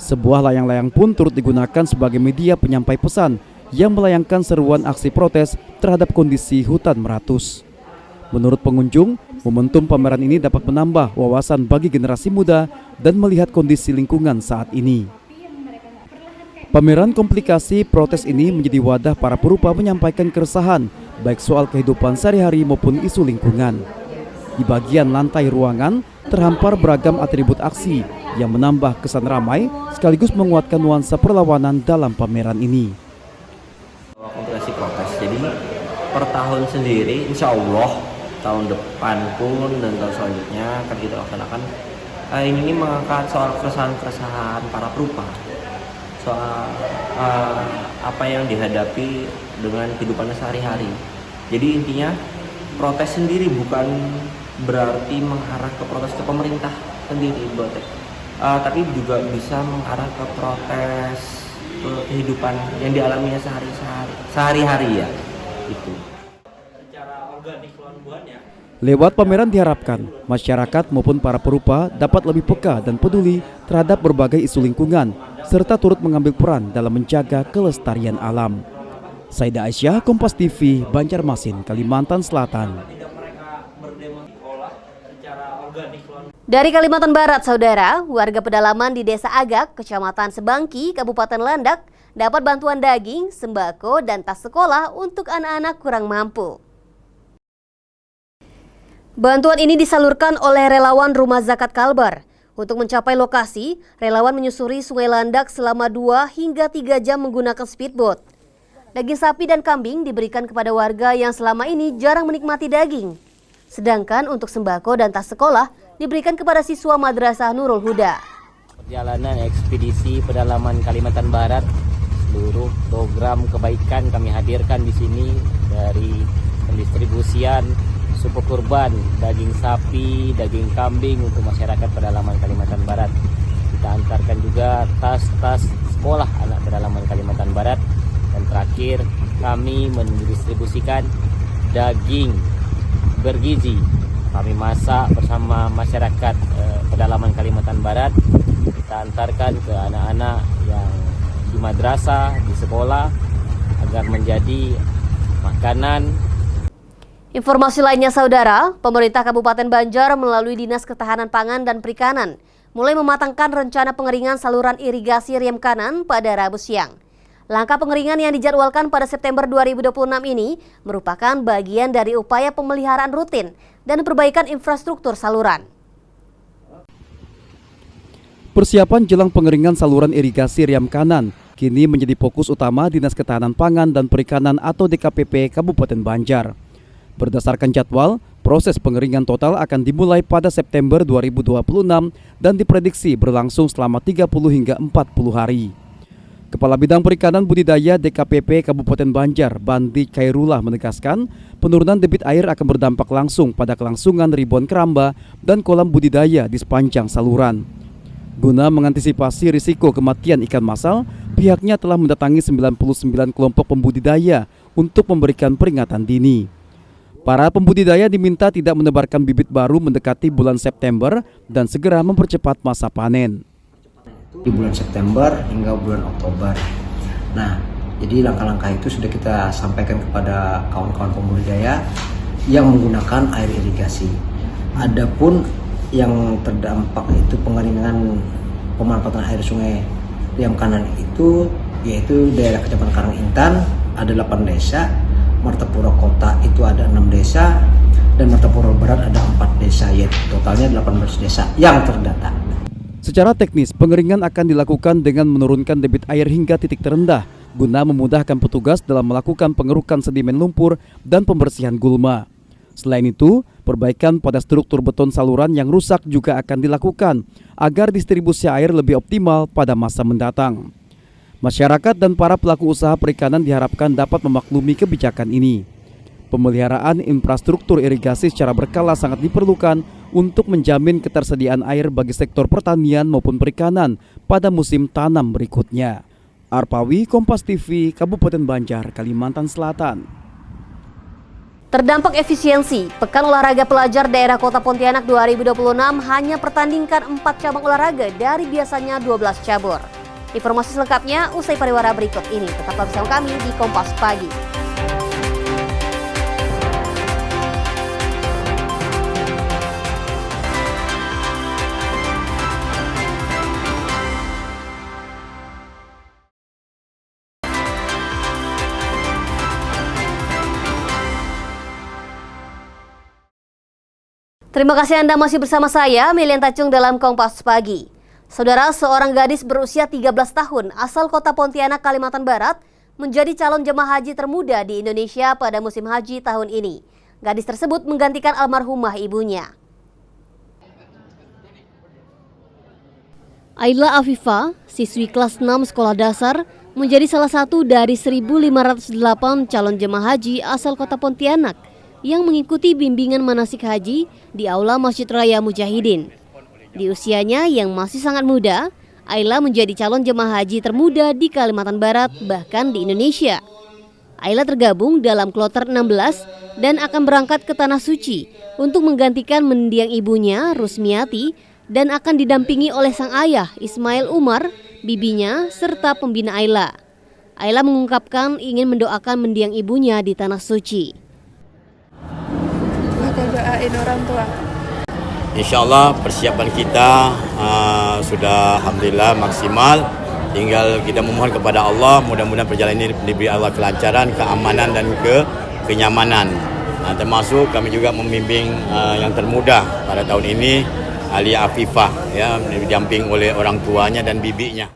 Sebuah layang-layang pun turut digunakan sebagai media penyampai pesan yang melayangkan seruan aksi protes terhadap kondisi hutan meratus. Menurut pengunjung, momentum pameran ini dapat menambah wawasan bagi generasi muda dan melihat kondisi lingkungan saat ini. Pameran komplikasi protes ini menjadi wadah para perupa menyampaikan keresahan baik soal kehidupan sehari-hari maupun isu lingkungan. Di bagian lantai ruangan terhampar beragam atribut aksi yang menambah kesan ramai sekaligus menguatkan nuansa perlawanan dalam pameran ini. Komplikasi protes, jadi per tahun sendiri insya Allah tahun depan pun dan tahun selanjutnya akan kita laksanakan ini mengangkat soal keresahan-keresahan para perupa, soal apa yang dihadapi dengan kehidupannya sehari-hari. Jadi intinya protes sendiri bukan berarti mengarah ke protes ke pemerintah sendiri, tapi juga bisa mengarah ke protes ke kehidupan yang dialaminya sehari-hari ya itu. Lewat pameran diharapkan masyarakat maupun para perupa dapat lebih peka dan peduli terhadap berbagai isu lingkungan serta turut mengambil peran dalam menjaga kelestarian alam. Saida Aisyah, Kompas TV, Banjarmasin, Kalimantan Selatan. Dari Kalimantan Barat, saudara, warga pedalaman di Desa Agak, Kecamatan Sebangki, Kabupaten Landak, dapat bantuan daging, sembako, dan tas sekolah untuk anak-anak kurang mampu. Bantuan ini disalurkan oleh relawan Rumah Zakat Kalbar. Untuk mencapai lokasi, relawan menyusuri Sungai Landak selama 2 hingga 3 jam menggunakan speedboat. Daging sapi dan kambing diberikan kepada warga yang selama ini jarang menikmati daging. Sedangkan untuk sembako dan tas sekolah diberikan kepada siswa Madrasah Nurul Huda. Perjalanan ekspedisi pedalaman Kalimantan Barat, seluruh program kebaikan kami hadirkan di sini, dari pendistribusian supuk kurban, daging sapi, daging kambing untuk masyarakat pedalaman Kalimantan Barat. Kita antarkan juga tas-tas sekolah anak pedalaman Kalimantan Barat. Dan terakhir, kami mendistribusikan daging bergizi. Kami masak bersama masyarakat pedalaman Kalimantan Barat. Kita antarkan ke anak-anak yang di madrasah, di sekolah, agar menjadi makanan. Informasi lainnya saudara, pemerintah Kabupaten Banjar melalui Dinas Ketahanan Pangan dan Perikanan mulai mematangkan rencana pengeringan saluran irigasi Riam Kanan pada Rabu siang. Langkah pengeringan yang dijadwalkan pada September 2026 ini merupakan bagian dari upaya pemeliharaan rutin dan perbaikan infrastruktur saluran. Persiapan jelang pengeringan saluran irigasi Riam Kanan kini menjadi fokus utama Dinas Ketahanan Pangan dan Perikanan atau DKPP Kabupaten Banjar. Berdasarkan jadwal, proses pengeringan total akan dimulai pada September 2026 dan diprediksi berlangsung selama 30 hingga 40 hari. Kepala Bidang Perikanan Budidaya DKPP Kabupaten Banjar, Bandi Khairullah menegaskan, penurunan debit air akan berdampak langsung pada kelangsungan ribuan keramba dan kolam budidaya di sepanjang saluran. Guna mengantisipasi risiko kematian ikan massal, pihaknya telah mendatangi 99 kelompok pembudidaya untuk memberikan peringatan dini. Para pembudidaya diminta tidak menebarkan bibit baru mendekati bulan September dan segera mempercepat masa panen. Di bulan September hingga bulan Oktober. Nah, jadi langkah-langkah itu sudah kita sampaikan kepada kawan-kawan pembudidaya yang menggunakan air irigasi. Adapun yang terdampak itu pengeringan pemanfaatan air sungai Riam Kanan itu, yaitu daerah Kecamatan Karangintan ada 8 desa, Martapura Kota itu ada 6 desa, dan Martapura Barat ada 4 desa, yaitu totalnya 18 desa yang terdata. Secara teknis, pengeringan akan dilakukan dengan menurunkan debit air hingga titik terendah, guna memudahkan petugas dalam melakukan pengerukan sedimen lumpur dan pembersihan gulma. Selain itu, perbaikan pada struktur beton saluran yang rusak juga akan dilakukan, agar distribusi air lebih optimal pada masa mendatang. Masyarakat dan para pelaku usaha perikanan diharapkan dapat memaklumi kebijakan ini. Pemeliharaan infrastruktur irigasi secara berkala sangat diperlukan untuk menjamin ketersediaan air bagi sektor pertanian maupun perikanan pada musim tanam berikutnya. Arpawi, Kompas TV, Kabupaten Banjar, Kalimantan Selatan. Terdampak efisiensi, Pekan Olahraga Pelajar Daerah Kota Pontianak 2026 hanya pertandingkan 4 cabang olahraga dari biasanya 12 cabur. Informasi selengkapnya usai pariwara berikut ini. Tetaplah bersama kami di Kompas Pagi. Terima kasih Anda masih bersama saya, Melian Tacung dalam Kompas Pagi. Saudara, seorang gadis berusia 13 tahun asal kota Pontianak, Kalimantan Barat menjadi calon jemaah haji termuda di Indonesia pada musim haji tahun ini. Gadis tersebut menggantikan almarhumah ibunya. Aila Afifa, siswi kelas 6 sekolah dasar, menjadi salah satu dari 1.508 calon jemaah haji asal kota Pontianak yang mengikuti bimbingan manasik haji di Aula Masjid Raya Mujahidin. Di usianya yang masih sangat muda, Aila menjadi calon jemaah haji termuda di Kalimantan Barat, bahkan di Indonesia. Aila tergabung dalam kloter 16 dan akan berangkat ke Tanah Suci untuk menggantikan mendiang ibunya, Rusmiati, dan akan didampingi oleh sang ayah, Ismail Umar, bibinya, serta pembina Aila. Aila mengungkapkan ingin mendoakan mendiang ibunya di Tanah Suci. Kita doain orang tua. Insya Allah persiapan kita sudah alhamdulillah maksimal. Tinggal kita memohon kepada Allah, mudah-mudahan perjalanan ini diberi Allah kelancaran, keamanan dan kenyamanan. Termasuk kami juga membimbing yang termuda pada tahun ini Alia Afifah, ya, didamping oleh orang tuanya dan bibinya.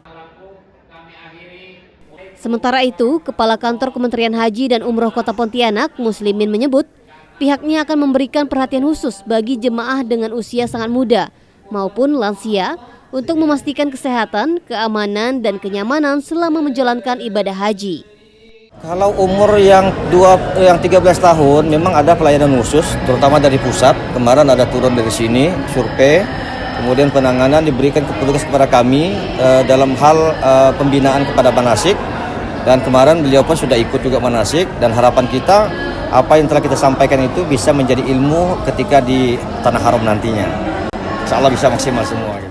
Sementara itu, Kepala Kantor Kementerian Haji dan Umroh Kota Pontianak, Muslimin menyebut, pihaknya akan memberikan perhatian khusus bagi jemaah dengan usia sangat muda maupun lansia untuk memastikan kesehatan, keamanan, dan kenyamanan selama menjalankan ibadah haji. Kalau umur yang 13 tahun memang ada pelayanan khusus, terutama dari pusat. Kemarin ada turun dari sini, survei, kemudian penanganan diberikan petugas kepada kami dalam hal pembinaan kepada manasik. Dan kemarin beliau pun sudah ikut juga manasik, dan harapan kita apa yang telah kita sampaikan itu bisa menjadi ilmu ketika di Tanah Haram nantinya. Insya Allah bisa maksimal semua.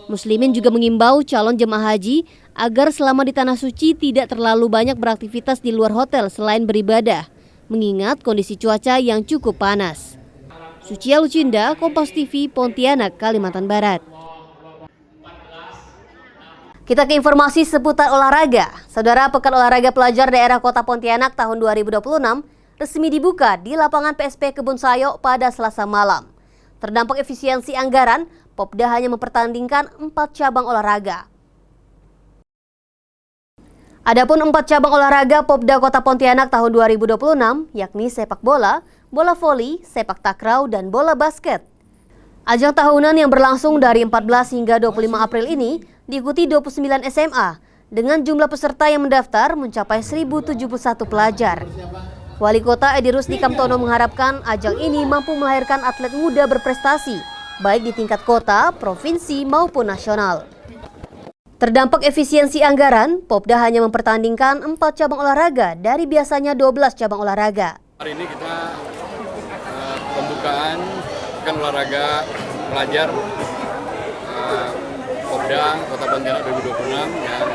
Muslimin juga mengimbau calon jemaah haji agar selama di Tanah Suci tidak terlalu banyak beraktivitas di luar hotel selain beribadah, mengingat kondisi cuaca yang cukup panas. Sucia Lucinda, Kompas TV, Pontianak, Kalimantan Barat. Kita ke informasi seputar olahraga. Saudara, Pekan Olahraga Pelajar Daerah Kota Pontianak tahun 2026 resmi dibuka di lapangan PSP Kebun Sayo pada Selasa malam. Terdampak efisiensi anggaran, Popda hanya mempertandingkan 4 cabang olahraga. Adapun 4 cabang olahraga Popda Kota Pontianak tahun 2026 yakni sepak bola, bola voli, sepak takraw, dan bola basket. Ajang tahunan yang berlangsung dari 14 hingga 25 April ini diikuti 29 SMA dengan jumlah peserta yang mendaftar mencapai 1.071 pelajar. Wali Kota Edi Rusdi Kamtono mengharapkan ajang ini mampu melahirkan atlet muda berprestasi, baik di tingkat kota, provinsi, maupun nasional. Terdampak efisiensi anggaran, Popda hanya mempertandingkan 4 cabang olahraga dari biasanya 12 cabang olahraga. Hari ini kita pembukaan Pekan Olahraga Pelajar Popda Kota Pontianak 2026 yang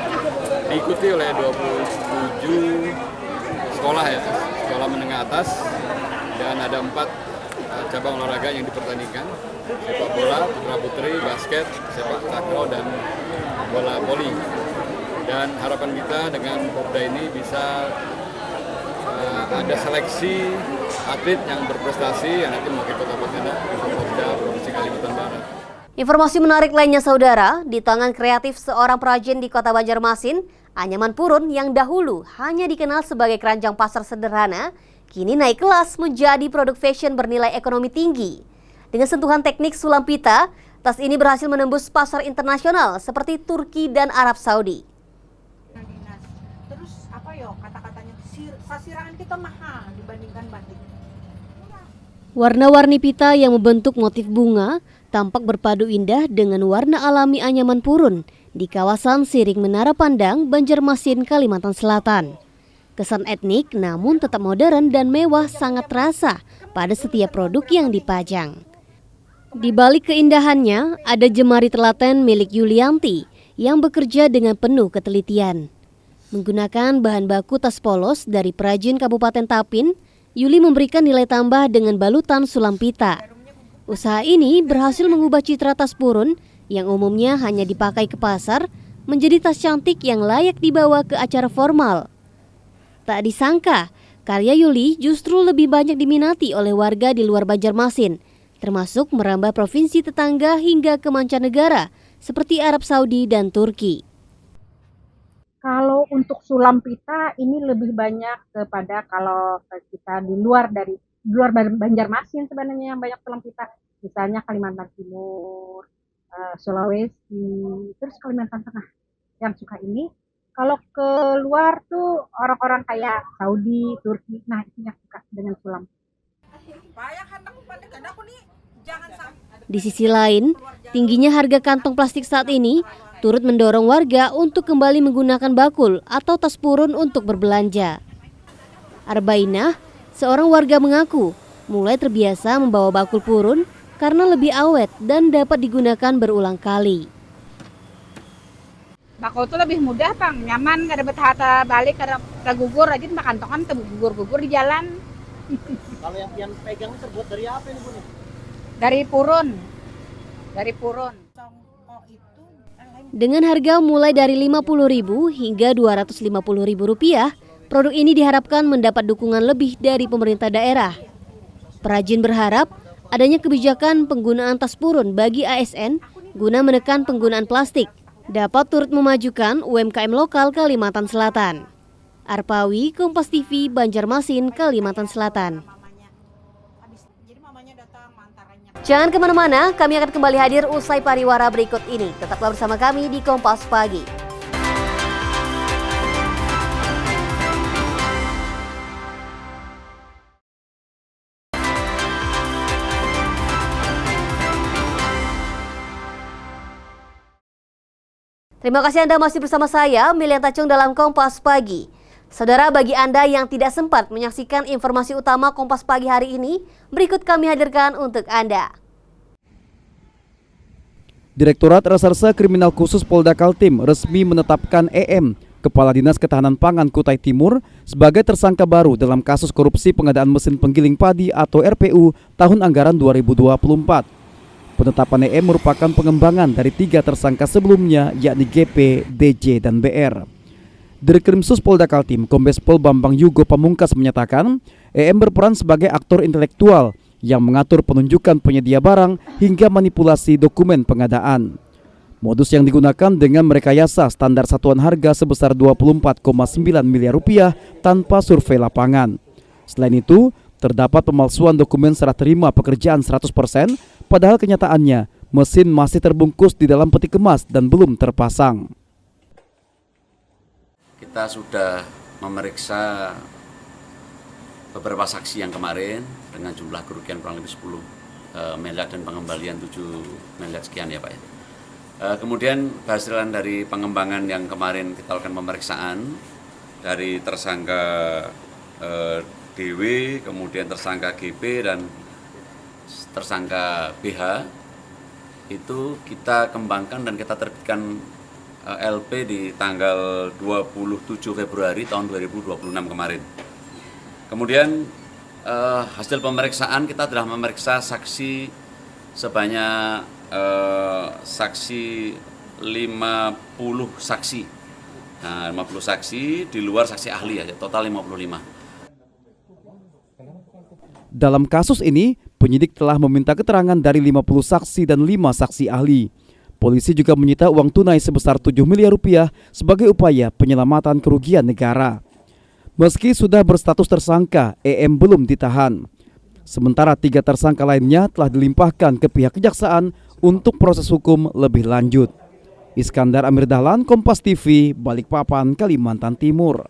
diikuti oleh 27 sekolah ya, sekolah menengah atas, dan ada 4 cabang olahraga yang dipertandingkan: sepak bola, putra putri, basket, sepak takraw, dan bola voli. Dan harapan kita dengan Popda ini bisa ada seleksi atlet yang berprestasi yang nanti mewakili Kota Pontianak untuk Popda Provinsi Kalimantan Barat. Informasi menarik lainnya saudara, di tangan kreatif seorang perajin di Kota Banjarmasin, anyaman purun yang dahulu hanya dikenal sebagai keranjang pasar sederhana, kini naik kelas menjadi produk fashion bernilai ekonomi tinggi. Dengan sentuhan teknik sulam pita, tas ini berhasil menembus pasar internasional seperti Turki dan Arab Saudi. Terus apa yo kata-katanya, sasirangan kita mahal dibandingkan batik. Warna-warni pita yang membentuk motif bunga tampak berpadu indah dengan warna alami anyaman purun di kawasan Siring Menara Pandang, Banjarmasin, Kalimantan Selatan. Kesan etnik namun tetap modern dan mewah sangat terasa pada setiap produk yang dipajang. Di balik keindahannya, ada jemari telaten milik Yulianti yang bekerja dengan penuh ketelitian. Menggunakan bahan baku tas polos dari perajin Kabupaten Tapin, Yuli memberikan nilai tambah dengan balutan sulam pita. Usaha ini berhasil mengubah citra tas purun yang umumnya hanya dipakai ke pasar menjadi tas cantik yang layak dibawa ke acara formal. Tak disangka, karya Yuli justru lebih banyak diminati oleh warga di luar Banjarmasin, termasuk merambah provinsi tetangga hingga ke mancanegara seperti Arab Saudi dan Turki. Kalau untuk sulam pita ini lebih banyak kepada kalau kita di luar Banjarmasin sebenarnya yang banyak sulam pita, misalnya Kalimantan Timur, Sulawesi, terus Kalimantan Tengah yang suka ini. Kalau ke luar tuh orang-orang kayak Saudi, Turki, nah itu yang suka dengan sulam. Di sisi lain, tingginya harga kantong plastik saat ini turut mendorong warga untuk kembali menggunakan bakul atau tas purun untuk berbelanja. Arbainah, seorang warga mengaku mulai terbiasa membawa bakul purun karena lebih awet dan dapat digunakan berulang kali. Bakul itu lebih mudah, Bang. Nyaman, nggak ada betahata balik, karena gugur aja makan tongan gugur-gugur di jalan. Kalau yang pian pegang terbuat dari apa ini, Bu? Dari purun. Dari purun. Dengan harga mulai dari Rp50.000 hingga Rp250.000, produk ini diharapkan mendapat dukungan lebih dari pemerintah daerah. Perajin berharap adanya kebijakan penggunaan tas purun bagi ASN guna menekan penggunaan plastik dapat turut memajukan UMKM lokal Kalimantan Selatan. Arpawi, Kompas TV, Banjarmasin, Kalimantan Selatan. Jangan kemana-mana, kami akan kembali hadir usai pariwara berikut ini. Tetaplah bersama kami di Kompas Pagi. Terima kasih Anda masih bersama saya, Milian Tacung dalam Kompas Pagi. Saudara, bagi Anda yang tidak sempat menyaksikan informasi utama Kompas Pagi hari ini, berikut kami hadirkan untuk Anda. Direktorat Reserse Kriminal Khusus Polda Kaltim resmi menetapkan EM, Kepala Dinas Ketahanan Pangan Kutai Timur, sebagai tersangka baru dalam kasus korupsi pengadaan mesin penggiling padi atau RPU tahun anggaran 2024. Penetapan EM merupakan pengembangan dari 3 tersangka sebelumnya, yakni GP, DJ, dan BR. Dirkrimsus Polda Kaltim, Kombes Pol Bambang Yugo Pamungkas menyatakan, EM berperan sebagai aktor intelektual yang mengatur penunjukan penyedia barang hingga manipulasi dokumen pengadaan. Modus yang digunakan dengan merekayasa standar satuan harga sebesar 24,9 miliar rupiah tanpa survei lapangan. Selain itu, terdapat pemalsuan dokumen serah terima pekerjaan 100%, padahal kenyataannya mesin masih terbungkus di dalam peti kemas dan belum terpasang. Kita sudah memeriksa beberapa saksi yang kemarin dengan jumlah kerugian kurang lebih 10 miliar dan pengembalian 7 miliar sekian ya Pak ya. Kemudian kehasilan dari pengembangan yang kemarin kita lakukan pemeriksaan dari tersangka DW, kemudian tersangka GP dan tersangka BH itu kita kembangkan dan kita terbitkan LP di tanggal 27 Februari tahun 2026 kemarin. Kemudian hasil pemeriksaan kita telah memeriksa saksi sebanyak saksi 50 saksi. Nah, 50 saksi di luar saksi ahli ya, total 55. Dalam kasus ini, penyidik telah meminta keterangan dari 50 saksi dan 5 saksi ahli. Polisi juga menyita uang tunai sebesar 7 miliar rupiah sebagai upaya penyelamatan kerugian negara. Meski sudah berstatus tersangka, EM belum ditahan. Sementara 3 tersangka lainnya telah dilimpahkan ke pihak kejaksaan untuk proses hukum lebih lanjut. Iskandar Amir Dahlan, Kompas TV, Balikpapan, Kalimantan Timur.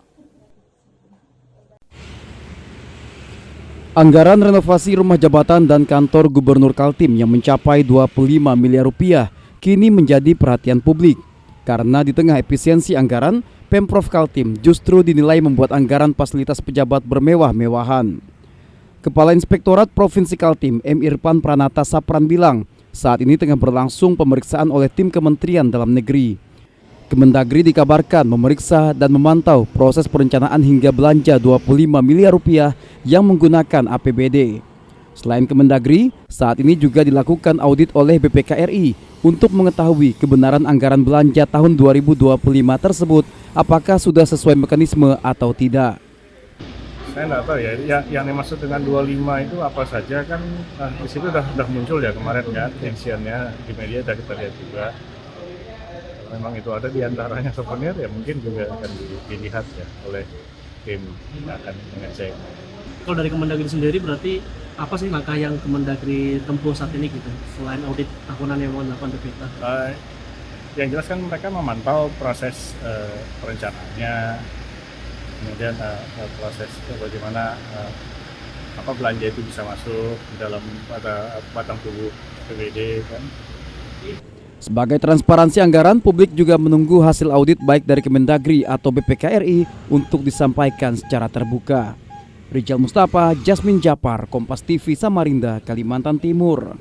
Anggaran renovasi rumah jabatan dan kantor Gubernur Kaltim yang mencapai 25 miliar rupiah kini menjadi perhatian publik. Karena di tengah efisiensi anggaran, Pemprov Kaltim justru dinilai membuat anggaran fasilitas pejabat bermewah-mewahan. Kepala Inspektorat Provinsi Kaltim, M. Irfan Pranata Sapran bilang, saat ini tengah berlangsung pemeriksaan oleh tim Kementerian Dalam Negeri. Kemendagri dikabarkan memeriksa dan memantau proses perencanaan hingga belanja 25 miliar rupiah yang menggunakan APBD. Selain Kemendagri, saat ini juga dilakukan audit oleh BPKRI untuk mengetahui kebenaran anggaran belanja tahun 2025 tersebut apakah sudah sesuai mekanisme atau tidak. Saya nggak tahu ya, yang dimaksud dengan 25 itu apa saja kan di situ udah muncul ya kemarin kan rinciannya di media sudah kita lihat juga. Memang itu ada di antaranya souvenir ya mungkin juga akan dilihat ya oleh tim yang akan mengecek. Kalau dari Kemendagri sendiri berarti apa sih langkah yang Kemendagri tempuh saat ini gitu selain audit tahunan yang mau dilakukan BPK? Yang jelas kan mereka memantau proses perencanaannya, kemudian proses bagaimana apa belanja itu bisa masuk di dalam batang tubuh APBD kan. Sebagai transparansi anggaran, publik juga menunggu hasil audit baik dari Kemendagri atau BPKRI untuk disampaikan secara terbuka. Rijal Mustafa, Jasmine Japar, Kompas TV Samarinda, Kalimantan Timur.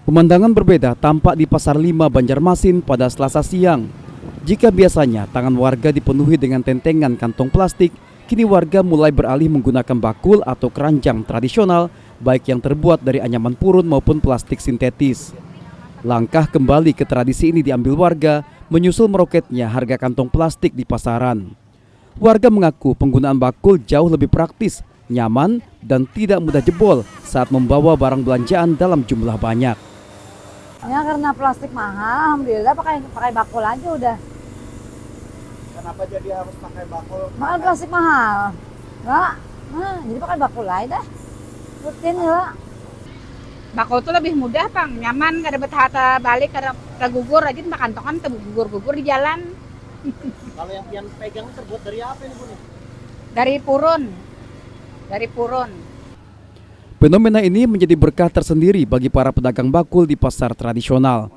Pemandangan berbeda tampak di Pasar 5 Banjarmasin pada Selasa siang. Jika biasanya tangan warga dipenuhi dengan tentengan kantong plastik, kini warga mulai beralih menggunakan bakul atau keranjang tradisional, baik yang terbuat dari anyaman purun maupun plastik sintetis. Langkah kembali ke tradisi ini diambil warga menyusul meroketnya harga kantong plastik di pasaran. Warga mengaku penggunaan bakul jauh lebih praktis nyaman, dan tidak mudah jebol saat membawa barang belanjaan dalam jumlah banyak. Ya karena plastik mahal, alhamdulillah pakai bakul aja udah. Kenapa jadi harus pakai bakul? Mahal plastik mahal. Enggak, jadi pakai bakul aja dah. Rutin ya. Bakul tuh lebih mudah, Bang. Nyaman, kada betahata balik, kada gugur aja makan kantongan gugur-gugur di jalan. Kalau yang pian pegang terbuat dari apa ini, Bu? Dari purun. Dari purun. Fenomena ini menjadi berkah tersendiri bagi para pedagang bakul di pasar tradisional.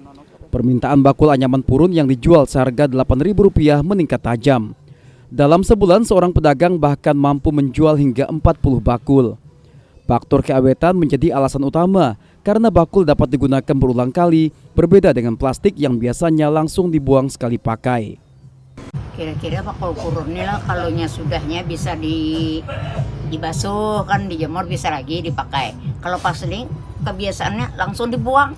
Permintaan bakul anyaman purun yang dijual seharga Rp8.000 meningkat tajam. Dalam sebulan seorang pedagang bahkan mampu menjual hingga 40 bakul. Faktor keawetan menjadi alasan utama karena bakul dapat digunakan berulang kali, berbeda dengan plastik yang biasanya langsung dibuang sekali pakai. Kira-kira bakul purun ini lah kalau sudahnya bisa dibasuh kan, dijemur bisa lagi dipakai. Kalau plastik kebiasaannya langsung dibuang.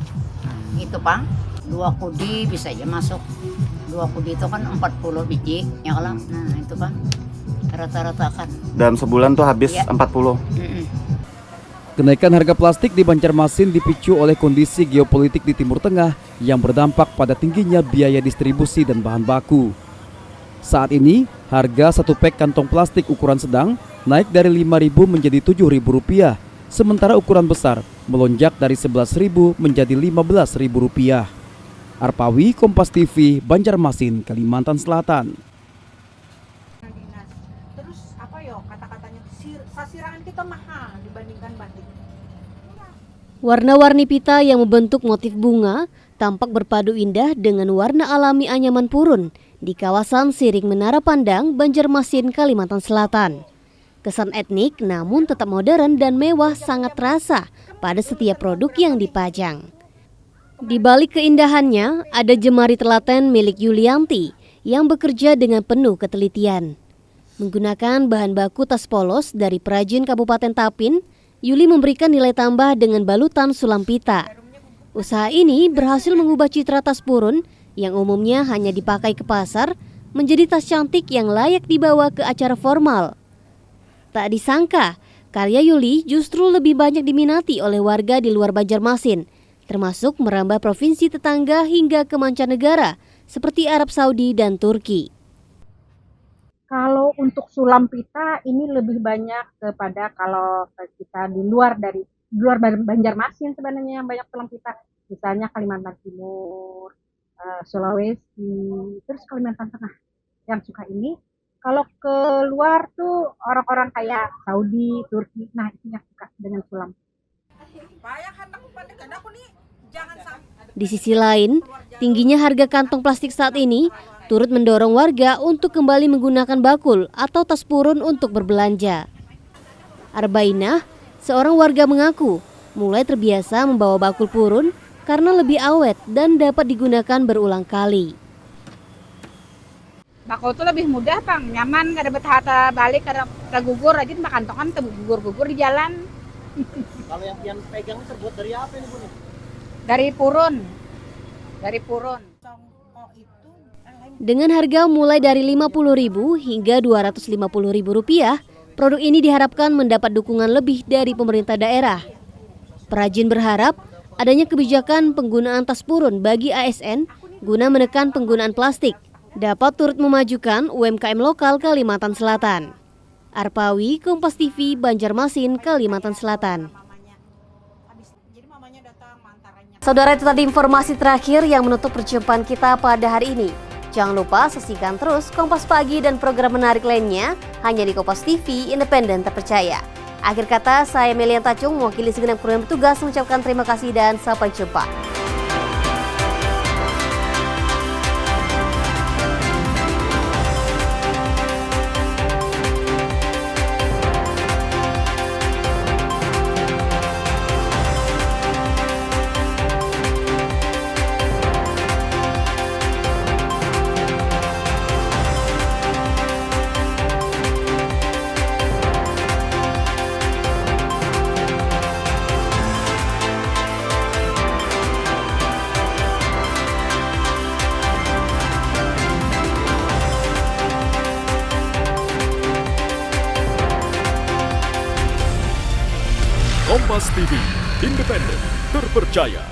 Gitu, Bang. 2 kudi bisa aja masuk. 2 kudi itu kan 40 biji ya kalau. Nah, itu, Bang. Rata-rata kan. Dalam sebulan tuh habis ya. 40. Kenaikan harga plastik di Banjarmasin dipicu oleh kondisi geopolitik di Timur Tengah yang berdampak pada tingginya biaya distribusi dan bahan baku. Saat ini, harga 1 pek kantong plastik ukuran sedang naik dari Rp5.000 menjadi Rp7.000, sementara ukuran besar melonjak dari Rp11.000 menjadi Rp15.000. Arpawi, Kompas TV, Banjarmasin, Kalimantan Selatan. Terus apa yo kata-katanya sasirangan kita mahal dibandingkan batik. Warna-warni pita yang membentuk motif bunga tampak berpadu indah dengan warna alami anyaman purun di kawasan Siring Menara Pandang, Banjarmasin, Kalimantan Selatan. Kesan etnik namun tetap modern dan mewah sangat terasa pada setiap produk yang dipajang. Di balik keindahannya, ada jemari telaten milik Yulianti yang bekerja dengan penuh ketelitian. Menggunakan bahan baku tas polos dari perajin Kabupaten Tapin, Yuli memberikan nilai tambah dengan balutan sulam pita. Usaha ini berhasil mengubah citra tas purun yang umumnya hanya dipakai ke pasar menjadi tas cantik yang layak dibawa ke acara formal. Tak disangka, karya Yuli justru lebih banyak diminati oleh warga di luar Banjarmasin, termasuk merambah provinsi tetangga hingga ke mancanegara seperti Arab Saudi dan Turki. Kalau untuk sulam pita ini lebih banyak kepada kalau kita di luar Banjarmasin sebenarnya yang banyak sulam pita, misalnya Kalimantan Timur, Sulawesi, terus Kalimantan Tengah yang suka ini. Kalau ke luar tuh orang-orang kayak Saudi, Turki, nah itu yang suka dengan sulam. Di sisi lain, tingginya harga kantong plastik saat ini turut mendorong warga untuk kembali menggunakan bakul atau tas purun untuk berbelanja. Arbainah, seorang warga mengaku mulai terbiasa membawa bakul purun karena lebih awet dan dapat digunakan berulang kali. Bakul tuh lebih mudah, Bang. Nyaman, kada betahata balik, kada gugur aja makan kantongan gugur-gugur di jalan. Kalau yang pian pegang terbuat dari apa ini, Bu? Dari purun. Dari purun. Dengan harga mulai dari Rp50.000 hingga Rp250.000, produk ini diharapkan mendapat dukungan lebih dari pemerintah daerah. Perajin berharap adanya kebijakan penggunaan tas purun bagi ASN guna menekan penggunaan plastik dapat turut memajukan UMKM lokal Kalimantan Selatan. Arpawi, Kompas TV, Banjarmasin, Kalimantan Selatan. Saudara, itu tadi informasi terakhir yang menutup perjumpaan kita pada hari ini. Jangan lupa saksikan terus Kompas Pagi dan program menarik lainnya hanya di Kompas TV, independen terpercaya. Akhir kata, saya Melian Tacung mewakili segenap kru yang bertugas mengucapkan terima kasih dan sampai jumpa. Kompas TV, independen, terpercaya.